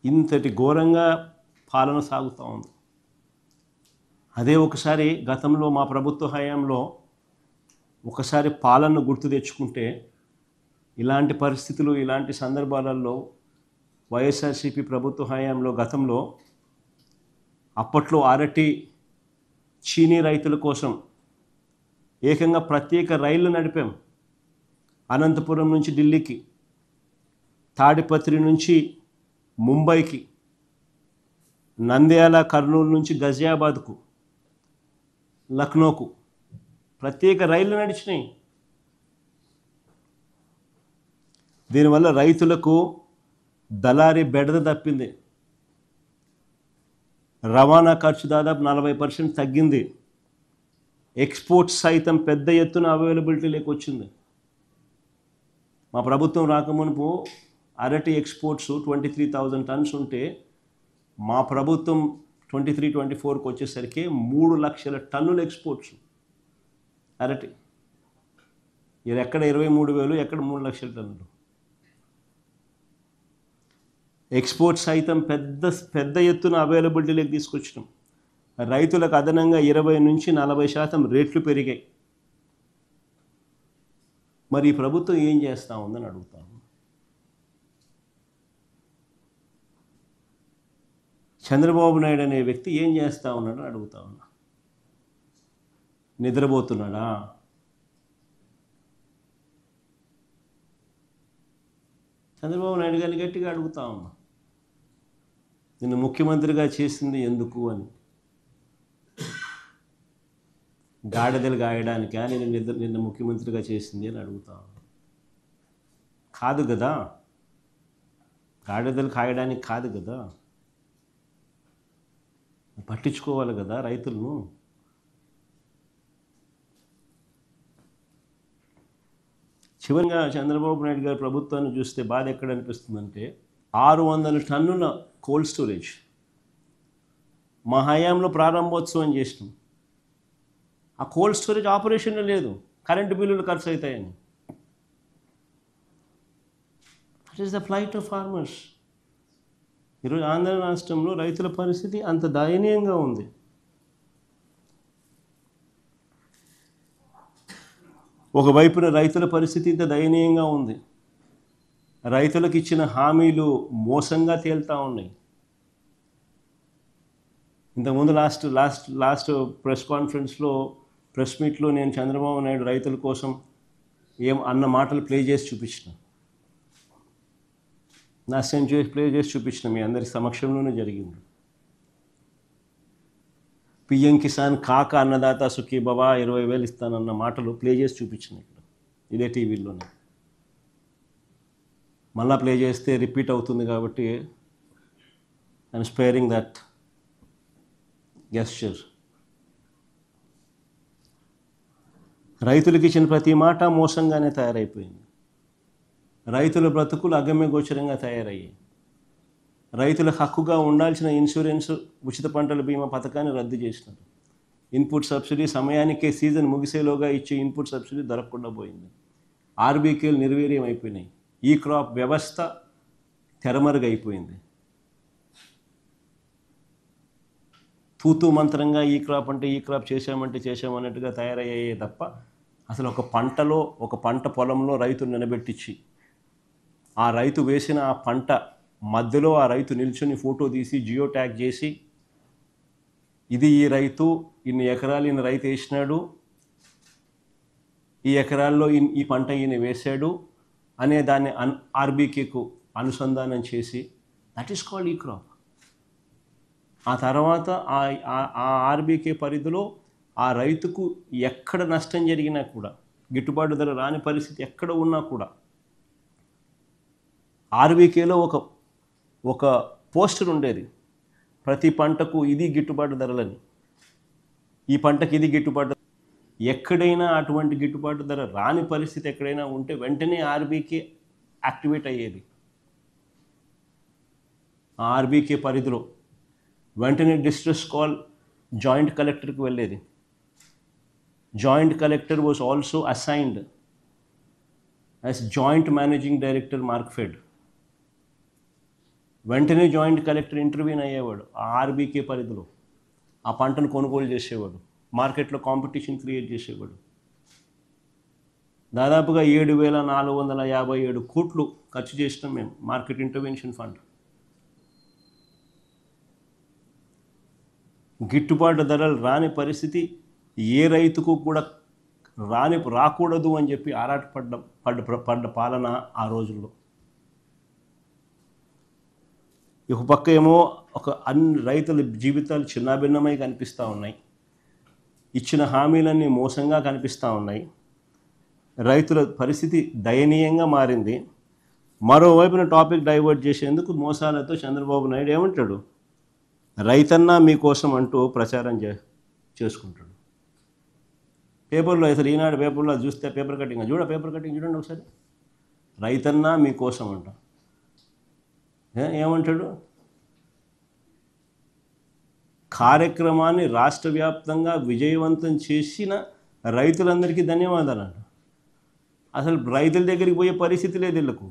ఇంతటి ఘోరంగా పాలన సాగుతూ ఉంది. అదే ఒకసారి గతంలో మా ప్రభుత్వ హయాంలో ఒకసారి పాలనను గుర్తు తెచ్చుకుంటే ఇలాంటి పరిస్థితులు, ఇలాంటి సందర్భాలలో వైఎస్ఆర్సీపీ ప్రభుత్వ హయాంలో గతంలో అప్పట్లో అరటి, చీనీ రైతుల కోసం ఏకంగా ప్రత్యేక రైళ్లు నడిపాం. అనంతపురం నుంచి ఢిల్లీకి, తాడిపత్రి నుంచి ముంబైకి, నంద్యాల కర్నూలు నుంచి గజియాబాద్కు, లక్నోకు ప్రత్యేక రైళ్లు నడిచినాయి. దీనివల్ల రైతులకు దళారీ బెడద తప్పింది. రవాణా ఖర్చు దాదాపు 40% తగ్గింది. ఎక్స్పోర్ట్స్ సైతం పెద్ద ఎత్తున అవైలబిలిటీలోకి వచ్చింది. మా ప్రభుత్వం రాకమునుపు అరటి ఎక్స్పోర్ట్స్ 23,000 టన్స్ ఉంటే మా ప్రభుత్వం 23-24కి వచ్చేసరికి 3 లక్షల టన్నుల ఎక్స్పోర్ట్స్ అరటి. ఇది ఎక్కడ 23,000, ఎక్కడ 3 లక్షల టన్నులు. ఎక్స్పోర్ట్స్ సైతం పెద్ద ఎత్తున అవైలబిలిటీలోకి తీసుకొచ్చినాం. రైతులకు అదనంగా 20-40% రేట్లు పెరిగాయి. మరి ఈ ప్రభుత్వం ఏం చేస్తూ ఉందని అడుగుతాను. చంద్రబాబు నాయుడు అనే వ్యక్తి ఏం చేస్తూ ఉన్నాడని అడుగుతా ఉన్నా. నిద్రపోతున్నాడా? చంద్రబాబు నాయుడు గారిని గట్టిగా అడుగుతా ఉన్నా, నిన్ను ముఖ్యమంత్రిగా చేసింది ఎందుకు అని. గాడిదలు గాయడానికా నిన్న ముఖ్యమంత్రిగా చేసింది అని అడుగుతా ఉన్నా. కాదు కదా, గాడిదలు కాయడానికి కాదు కదా, పట్టించుకోవాలి కదా రైతులను. చివరిగా చంద్రబాబు నాయుడు గారి ప్రభుత్వాన్ని చూస్తే బాధ ఎక్కడ అనిపిస్తుందంటే 600 టన్నుల కోల్డ్ స్టోరేజ్ మా హయాంలో ప్రారంభోత్సవం చేసినాం. ఆ కోల్డ్ స్టోరేజ్ ఆపరేషన్లో లేదు, కరెంటు బిల్లులు ఖర్చు అవుతాయని. That is the flight of farmers. ఈరోజు ఆంధ్ర రాష్ట్రంలో రైతుల పరిస్థితి అంత దయనీయంగా ఉంది. ఒకవైపున రైతుల పరిస్థితి ఇంత దయనీయంగా ఉంది. రైతులకు ఇచ్చిన హామీలు మోసంగా తేలుతూ ఉన్నాయి. ఇంతకుముందు లాస్ట్ ప్రెస్ కాన్ఫరెన్స్లో, ప్రెస్ మీట్లో నేను చంద్రబాబు నాయుడు రైతుల కోసం అన్న మాటలు ప్లే చేసి చూపించిన, ప్లే చేసి చూపించిన మీ అందరి సమక్షంలోనే జరిగింది. పిఎం కిసాన్ కాక అన్నదాత సుఖీ బాబా 20,000 ఇస్తానన్న మాటలు ప్లే చేసి చూపించిన ఇక్కడ ఇదే టీవీలోనే. మళ్ళా ప్లే చేస్తే రిపీట్ అవుతుంది కాబట్టి ఐఎమ్ స్పేరింగ్ దట్ గెస్చర్. రైతులకు ఇచ్చిన ప్రతి మాట మోసంగానే తయారైపోయింది. రైతుల బ్రతుకులు అగమ్యగోచరంగా తయారయ్యాయి. రైతులకు హక్కుగా ఉండాల్సిన ఇన్సూరెన్స్, ఉచిత పంటల బీమా పథకాన్ని రద్దు చేసినారు. ఇన్పుట్ సబ్సిడీ సమయానికే సీజన్ ముగిసేలోగా ఇచ్చే ఇన్పుట్ సబ్సిడీ దొరకకుండా పోయింది. ఆర్బీకేలు నిర్వీర్యం అయిపోయినాయి. ఈ క్రాప్ వ్యవస్థ తెరమరుగైపోయింది. తూతూ మంత్రంగా ఈ క్రాప్ అంటే ఈ క్రాప్ చేశామన్నట్టుగా తయారయ్యాయే తప్ప అసలు ఒక పంట పొలంలో రైతును నిలబెట్టించి ఆ రైతు వేసిన ఆ పంట మధ్యలో ఆ రైతు నిల్చొని ఫోటో తీసి జియో ట్యాగ్ చేసి ఇది ఈ రైతు, ఇన్ని ఎకరాలు ఈయన రైతు వేసినాడు, ఈ ఎకరాల్లో ఈ పంట ఈయన వేశాడు అనే దాన్ని ఆర్బీకేకు అనుసంధానం చేసి దట్ ఈస్ కాల్డ్ ఈ క్రాప్. ఆ తర్వాత ఆ ఆర్బీకే పరిధిలో ఆ రైతుకు ఎక్కడ నష్టం జరిగినా కూడా, గిట్టుబాటు ధర రాని పరిస్థితి ఎక్కడ ఉన్నా కూడా ఆర్బీకేలో ఒక పోస్టర్ ఉండేది, ప్రతి పంటకు ఇది గిట్టుబాటు ధరలని, ఈ పంటకి ఇది గిట్టుబాటు. ఎక్కడైనా అటువంటి గిట్టుబాటు ధర రాని పరిస్థితి ఎక్కడైనా ఉంటే వెంటనే ఆర్బీకే యాక్టివేట్ అయ్యేది. ఆ ఆర్బీకే పరిధిలో వెంటనే డిస్ట్రెస్ కాల్ జాయింట్ కలెక్టర్కి వెళ్ళేది. Joint collector was also assigned as joint managing director Markfed. వెంటనే జాయింట్ కలెక్టర్ ఇంటర్వ్యూని అయ్యేవాడు ఆ ఆర్బీకే పరిధిలో, ఆ పంటను కొనుగోలు చేసేవాడు, మార్కెట్లో కాంపిటీషన్ క్రియేట్ చేసేవాడు. దాదాపుగా 7,457 కోట్లు ఖర్చు చేసినాం మేము మార్కెట్ ఇంటర్వెన్షన్ ఫండ్. గిట్టుబాటు ధరలు రాని పరిస్థితి, ఏ రైతుకు కూడా రాకూడదు అని చెప్పి పడ్డ పాలన ఆ రోజుల్లో. ఒక పక్క ఏమో అన్ని రైతుల జీవితాలు చిన్నాభిన్నమై కనిపిస్తూ ఉన్నాయి, ఇచ్చిన హామీలన్నీ మోసంగా కనిపిస్తూ ఉన్నాయి, రైతుల పరిస్థితి దయనీయంగా మారింది. మరోవైపున టాపిక్ డైవర్ట్ చేసేందుకు మోసాలతో చంద్రబాబు నాయుడు ఏమంటాడు, రైతన్నా మీకోసం అంటూ ప్రచారం చేసుకుంటాడు. పేపర్లో అసలు ఈనాడు పేపర్లో చూస్తే పేపర్ కటింగ్ చూడండి ఒకసారి, రైతన్నా మీకోసం అంట. ఏమంటాడు, కార్యక్రమాన్ని రాష్ట్ర వ్యాప్తంగా విజయవంతం చేసిన రైతులందరికీ ధన్యవాదాలు అంట. అసలు రైతుల దగ్గరికి పోయే పరిస్థితి లేదు వీళ్ళకు.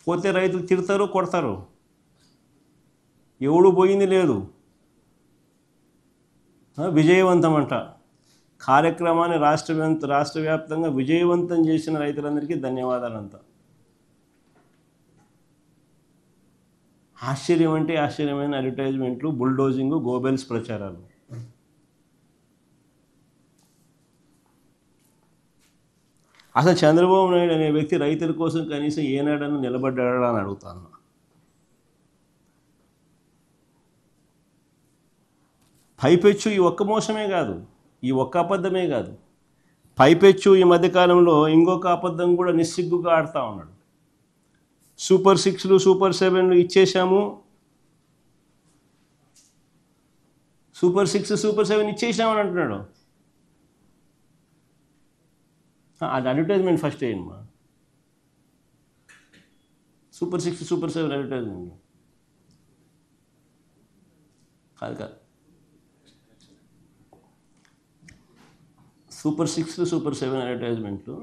పోతే రైతులు తిడతారు, కొడతారు, ఎవడు పోయింది లేదు. విజయవంతం అంట, కార్యక్రమాన్ని రాష్ట్ర వ్యాప్తంగా విజయవంతం చేసిన రైతులందరికీ ధన్యవాదాలంట. ఆశ్చర్యం అంటే ఆశ్చర్యమైన అడ్వర్టైజ్మెంట్లు, బుల్డోజింగ్, గోబెల్స్ ప్రచారాలు. అసలు చంద్రబాబు నాయుడు అనే వ్యక్తి రైతుల కోసం కనీసం ఏనాడన్నా నిలబడ్డాడా అని అడుగుతాను. పైపెచ్చు ఈ ఒక్క మోసమే కాదు, ఈ ఒక్క అబద్ధమే కాదు, పైపెచ్చు ఈ మధ్యకాలంలో ఇంకొక అబద్ధం కూడా నిస్సిగ్గుగా ఆడుతూ ఉన్నాడు. సూపర్ 6లు సూపర్ 7లు ఇచ్చేసాము, సూపర్ 6 సూపర్ 7 ఇచ్చేసామని అంటున్నాడు. అది అడ్వర్టైజ్మెంట్ ఫస్ట్ వేయండి, సూపర్ 6 సూపర్ 7 అడ్వర్టైజ్మెంట్ కాదు. సూపర్ 6 సూపర్ 7 అడ్వర్టైజ్మెంట్లు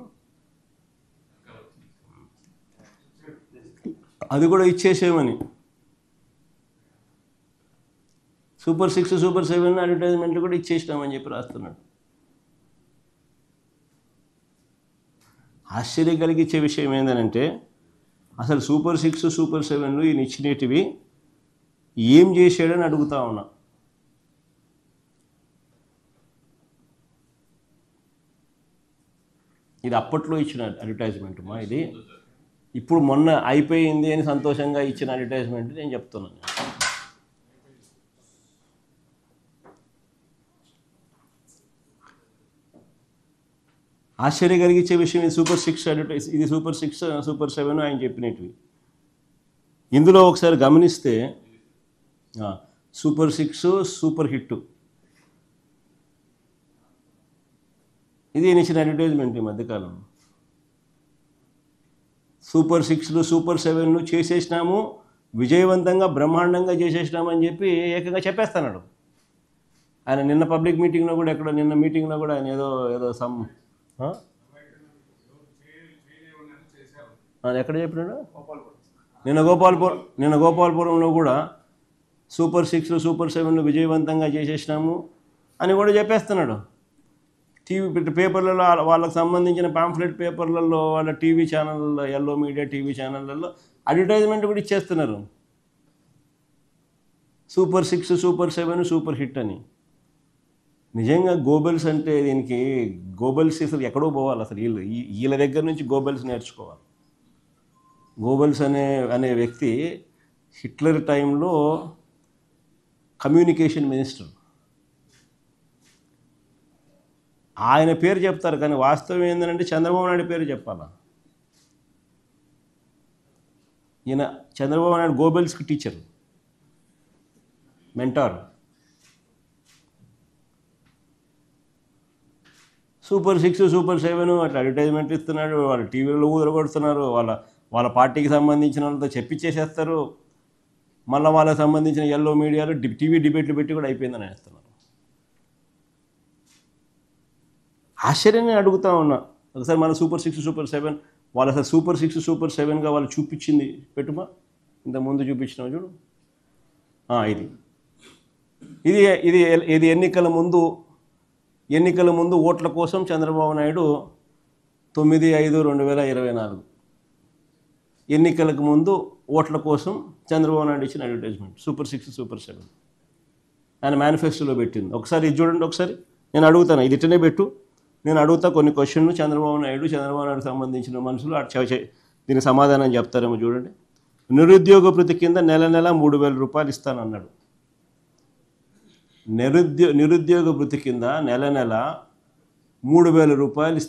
అది కూడా ఇచ్చేసేమని, సూపర్ 6 సూపర్ 7 అడ్వర్టైజ్మెంట్లు కూడా ఇచ్చేసినామని చెప్పి రాస్తున్నాడు. ఆశ్చర్యం కలిగించే విషయం ఏంటంటే, అసలు సూపర్ 6 సూపర్ 7లు ఈయన ఇచ్చినటివి ఏం చేశాడని అడుగుతా ఉన్నా. ఇది అప్పట్లో ఇచ్చిన అడ్వర్టైజ్మెంట్ మా, ఇది ఇప్పుడు మొన్న అయిపోయింది అని సంతోషంగా ఇచ్చిన అడ్వర్టైజ్మెంట్ నేను చెప్తున్నాను. ఆశ్చర్యం కలిగించే విషయం ఇది సూపర్ 6 అడ్వర్టైజ్, ఇది సూపర్ 6 సూపర్ 7 ఆయన చెప్పినవి. ఇందులో ఒకసారి గమనిస్తే సూపర్ 6 సూపర్ హిట్ ఇది ఇచ్చిన అడ్వర్టైజ్మెంట్ ఈ మధ్యకాలం. సూపర్ 6లు సూపర్ 7లు చేసేసినాము, విజయవంతంగా బ్రహ్మాండంగా చేసేసినామని చెప్పి ఏకంగా చెప్పేస్తున్నాడు ఆయన. నిన్న పబ్లిక్ మీటింగ్లో కూడా నిన్న మీటింగ్లో కూడా ఆయన ఏదో ఎక్కడ చెప్పినాడు, నిన్న గోపాలపురంలో కూడా సూపర్ 6లు సూపర్ 7లు విజయవంతంగా చేసేసినాము అని కూడా చెప్పేస్తున్నాడు. టీవీ పేపర్లలో వాళ్ళకి సంబంధించిన పాంఫ్లెట్ పేపర్లలో, వాళ్ళ టీవీ ఛానళ్ళలో, ఎల్లో మీడియా టీవీ ఛానళ్ళల్లో అడ్వర్టైజ్మెంట్ కూడా ఇచ్చేస్తున్నారు, సూపర్ 6 సూపర్ 7 సూపర్ హిట్ అని. నిజంగా గోబెల్స్ అంటే దీనికి గోబెల్స్ అసలు ఎక్కడో పోవాలి, అసలు వీళ్ళ దగ్గర నుంచి గోబెల్స్ నేర్చుకోవాలి. గోబెల్స్ అనే వ్యక్తి హిట్లర్ టైంలో కమ్యూనికేషన్ మినిస్టర్. ఆయన పేరు చెప్తారు కానీ వాస్తవం ఏంటంటే చంద్రబాబు నాయుడు పేరు చెప్పాలా. ఈయన చంద్రబాబు నాయుడు గోబెల్స్కి టీచర్, మెంటార్. సూపర్ 6 సూపర్ 7 అట్లా అడ్వర్టైజ్మెంట్ ఇస్తున్నాడు, వాళ్ళ టీవీలో ఊదరగొడుతున్నారు, వాళ్ళ పార్టీకి సంబంధించిన వాళ్ళతో చెప్పించేసేస్తారు. మళ్ళీ వాళ్ళకి సంబంధించిన ఎల్లో మీడియాలో టీవీ డిబేట్లు పెట్టి కూడా అయిపోయిందని వేస్తున్నారు. ఆశ్చర్యాన్ని అడుగుతూ ఉన్నా, ఒకసారి మన సూపర్ 6 సూపర్ 7 వాళ్ళు అసలు సూపర్ 6 సూపర్ 7గా వాళ్ళు చూపించింది పెట్టుమా. ఇంత ముందు చూపించినావు చూడు, ఇది ఇది ఇది ఇది ఎన్నికల ముందు ఓట్ల కోసం చంద్రబాబు నాయుడు 9/5/2024 ఎన్నికలకు ముందు ఓట్ల కోసం చంద్రబాబు నాయుడు ఇచ్చిన అడ్వర్టైజ్మెంట్ సూపర్ 6 సూపర్ 7 ఆయన మేనిఫెస్టోలో పెట్టింది. ఒకసారి ఇది చూడండి, ఒకసారి నేను అడుగుతాను, ఇది ఇట్టనే పెట్టు, నేను అడుగుతా కొన్ని క్వశ్చన్లు, చంద్రబాబు నాయుడు సంబంధించిన మనుషులు దీనికి సమాధానం చెప్తారేమో చూడండి. నిరుద్యోగ భృతి కింద నెల 3,000 రూపాయలు ఇస్తానన్నాడు. నిరుద్యోగ భృతి కింద నెల 3,000 రూపాయలు